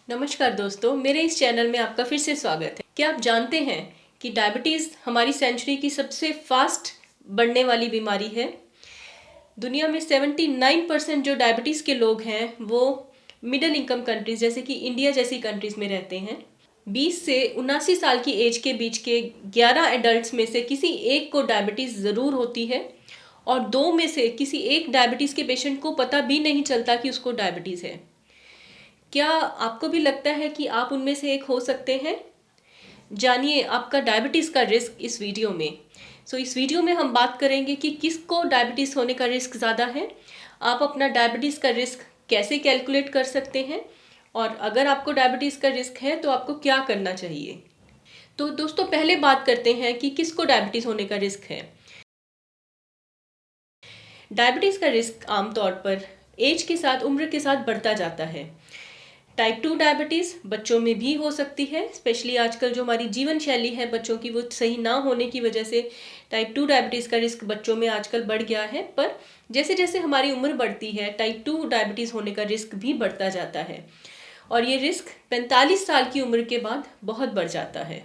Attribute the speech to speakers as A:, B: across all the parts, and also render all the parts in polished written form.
A: नमस्कार दोस्तों, मेरे इस चैनल में आपका फिर से स्वागत है। क्या आप जानते हैं कि डायबिटीज़ हमारी सेंचुरी की सबसे फास्ट बढ़ने वाली बीमारी है। दुनिया में 79% जो डायबिटीज़ के लोग हैं वो मिडिल इनकम कंट्रीज जैसे कि इंडिया जैसी कंट्रीज में रहते हैं। 20 से 79 साल की एज के बीच के 11 एडल्ट्स में से किसी एक को डायबिटीज़ ज़रूर होती है और 2 में से किसी एक डायबिटीज़ के पेशेंट को पता भी नहीं चलता कि उसको डायबिटीज़ है। क्या आपको भी लगता है कि आप उनमें से एक हो सकते हैं? जानिए आपका डायबिटीज़ का रिस्क इस वीडियो में। इस वीडियो में हम बात करेंगे कि किसको डायबिटीज़ होने का रिस्क ज़्यादा है, आप अपना डायबिटीज़ का रिस्क कैसे कैलकुलेट कर सकते हैं और अगर आपको डायबिटीज़ का रिस्क है तो आपको क्या करना चाहिए। तो दोस्तों, पहले बात करते हैं कि किसको डायबिटीज़ होने का रिस्क है। डायबिटीज़ का रिस्क आमतौर पर एज के साथ, उम्र के साथ बढ़ता जाता है। टाइप 2 डायबिटीज़ बच्चों में भी हो सकती है। स्पेशली आजकल जो हमारी जीवन शैली है बच्चों की, वो सही ना होने की वजह से टाइप 2 डायबिटीज़ का रिस्क बच्चों में आजकल बढ़ गया है। पर जैसे जैसे हमारी उम्र बढ़ती है टाइप 2 डायबिटीज़ होने का रिस्क भी बढ़ता जाता है और ये रिस्क 45 साल की उम्र के बाद बहुत बढ़ जाता है।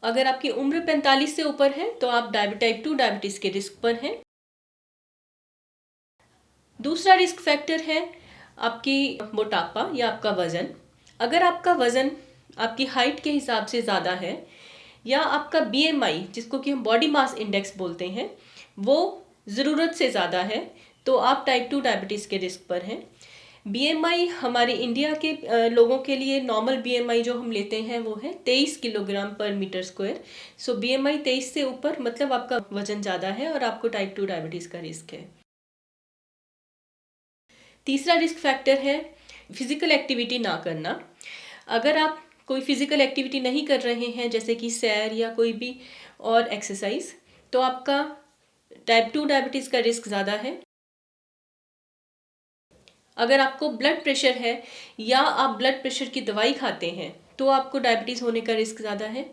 A: अगर आपकी उम्र 45 से ऊपर है तो आप टाइप 2 डायबिटीज़ के रिस्क पर हैं। दूसरा रिस्क फैक्टर है आपकी मोटापा या आपका वज़न। अगर आपका वज़न आपकी हाइट के हिसाब से ज़्यादा है या आपका बीएमआई, जिसको कि हम बॉडी मास इंडेक्स बोलते हैं, वो ज़रूरत से ज़्यादा है तो आप टाइप 2 डायबिटीज़ के रिस्क पर हैं। बीएमआई हमारे इंडिया के लोगों के लिए नॉर्मल बीएमआई जो हम लेते हैं वो है 23 किलोग्राम पर मीटर स्क्वायर। बीएमआई 23 से ऊपर मतलब आपका वज़न ज़्यादा है और आपको टाइप 2 डायबिटीज़ का रिस्क है। तीसरा रिस्क फैक्टर है फिजिकल एक्टिविटी ना करना। अगर आप कोई फिजिकल एक्टिविटी नहीं कर रहे हैं जैसे कि सैर या कोई भी और एक्सरसाइज, तो आपका टाइप 2 डायबिटीज़ का रिस्क ज़्यादा है। अगर आपको ब्लड प्रेशर है या आप ब्लड प्रेशर की दवाई खाते हैं तो आपको डायबिटीज़ होने का रिस्क ज़्यादा है।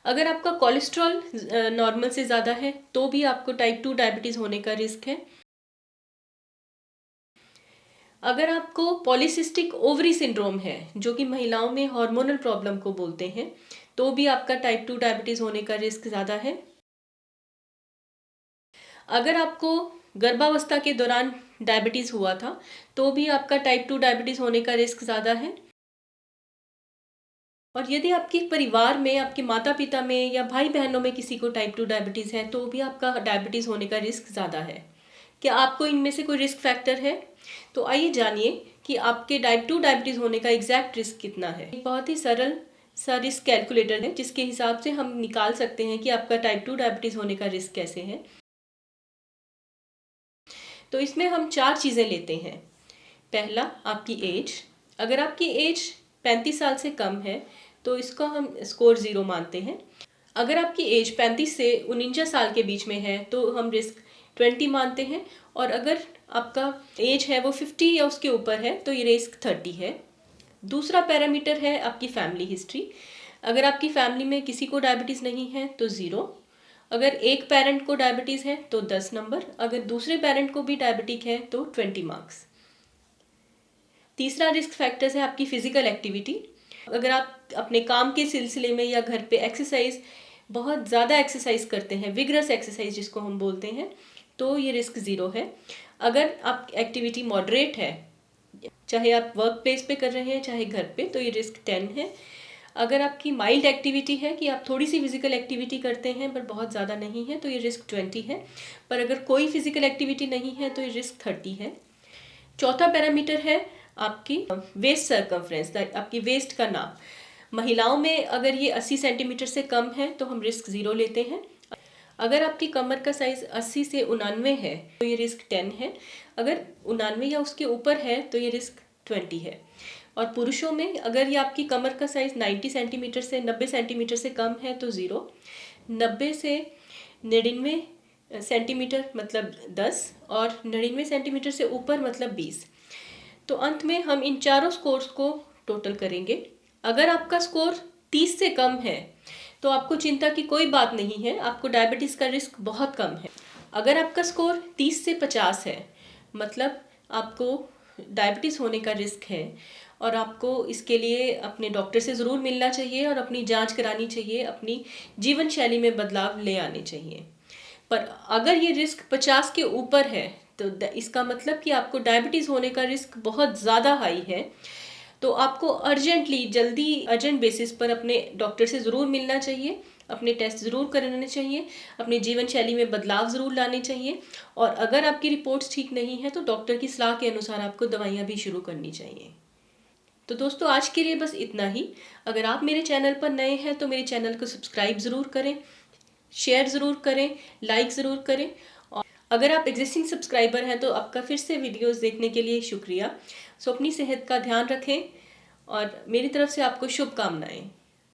A: अगर आपका कोलेस्ट्रॉल नॉर्मल से ज़्यादा है तो भी आपको टाइप 2 डायबिटीज़ होने का रिस्क है। अगर आपको पॉलीसिस्टिक ओवरी सिंड्रोम है, जो कि महिलाओं में हार्मोनल प्रॉब्लम को बोलते हैं, तो भी आपका टाइप 2 डायबिटीज़ होने का रिस्क ज़्यादा है। अगर आपको गर्भावस्था के दौरान डायबिटीज़ हुआ था तो भी आपका टाइप 2 डायबिटीज़ होने का रिस्क ज़्यादा है। और यदि आपके परिवार में, आपके माता पिता में या भाई बहनों में किसी को टाइप 2 डायबिटीज़ है तो भी आपका डायबिटीज़ होने का रिस्क ज़्यादा है। क्या आपको इनमें से कोई रिस्क फैक्टर है? तो आइए जानिए कि आपके टाइप 2 डायबिटीज़ होने का एग्जैक्ट रिस्क कितना है। एक बहुत ही सरल सा रिस्क कैलकुलेटर है जिसके हिसाब से हम निकाल सकते हैं कि आपका टाइप 2 डायबिटीज़ होने का रिस्क कैसे है। तो इसमें हम 4 चीज़ें लेते हैं। पहला, आपकी एज। अगर आपकी एज 35 साल से कम है तो इसको हम स्कोर 0 मानते हैं। अगर आपकी एज 35 से 49 साल के बीच में है तो हम रिस्क 20 मानते हैं और अगर आपका एज है वो 50 या उसके ऊपर है तो ये रिस्क 30 है। दूसरा पैरामीटर है आपकी फैमिली हिस्ट्री। अगर आपकी फैमिली में किसी को डायबिटीज़ नहीं है तो 0। अगर एक पेरेंट को डायबिटीज़ है तो 10 नंबर, अगर दूसरे पेरेंट को भी डायबिटिक है तो 20 मार्क्स। तीसरा रिस्क फैक्टर्स है आपकी फिजिकल एक्टिविटी। अगर आप अपने काम के सिलसिले में या घर पे एक्सरसाइज, बहुत ज़्यादा एक्सरसाइज करते हैं, विगरस एक्सरसाइज जिसको हम बोलते हैं, तो ये रिस्क 0 है। अगर आप एक्टिविटी मॉडरेट है, चाहे आप वर्क प्लेस पे कर रहे हैं चाहे घर पे, तो ये रिस्क 10 है। अगर आपकी माइल्ड एक्टिविटी है कि आप थोड़ी सी फिजिकल एक्टिविटी करते हैं पर बहुत ज़्यादा नहीं है तो ये रिस्क 20 है। पर अगर कोई फिजिकल एक्टिविटी नहीं है तो ये रिस्क 30 है। चौथा पैरामीटर है आपकी वेस्ट सर्कमफ्रेंस, आपकी वेस्ट का नाप। महिलाओं में अगर ये 80 सेंटीमीटर से कम है तो हम रिस्क 0 लेते हैं। अगर आपकी कमर का साइज 80 से 99 है तो ये रिस्क 10 है। अगर 99 या उसके ऊपर है तो ये रिस्क 20 है। और पुरुषों में अगर ये आपकी कमर का साइज 90 सेंटीमीटर से 90 सेंटीमीटर से कम है तो 0, 90 से 99 सेंटीमीटर मतलब 10 और 99 सेंटीमीटर से ऊपर मतलब 20। तो अंत में हम इन चारों स्कोर्स को टोटल करेंगे। अगर आपका स्कोर 30 से कम है तो आपको चिंता की कोई बात नहीं है, आपको डायबिटीज़ का रिस्क बहुत कम है। अगर आपका स्कोर 30 से 50 है मतलब आपको डायबिटीज़ होने का रिस्क है और आपको इसके लिए अपने डॉक्टर से ज़रूर मिलना चाहिए और अपनी जांच करानी चाहिए, अपनी जीवन शैली में बदलाव ले आने चाहिए। पर अगर ये रिस्क 50 के ऊपर है तो इसका मतलब कि आपको डायबिटीज़ होने का रिस्क बहुत ज़्यादा हाई है। तो आपको अर्जेंटली जल्दी अर्जेंट बेसिस पर अपने डॉक्टर से ज़रूर मिलना चाहिए, अपने टेस्ट ज़रूर कराने चाहिए, अपनी जीवन शैली में बदलाव ज़रूर लाने चाहिए और अगर आपकी रिपोर्ट्स ठीक नहीं है तो डॉक्टर की सलाह के अनुसार आपको दवाइयाँ भी शुरू करनी चाहिए। तो दोस्तों आज के लिए बस इतना ही। अगर आप मेरे चैनल पर नए हैं तो मेरे चैनल को सब्सक्राइब ज़रूर करें, शेयर ज़रूर करें, लाइक ज़रूर करें और अगर आप एग्जिस्टिंग सब्सक्राइबर हैं तो आपका फिर से वीडियोस देखने के लिए शुक्रिया। सो अपनी सेहत का ध्यान रखें और मेरी तरफ से आपको शुभकामनाएं।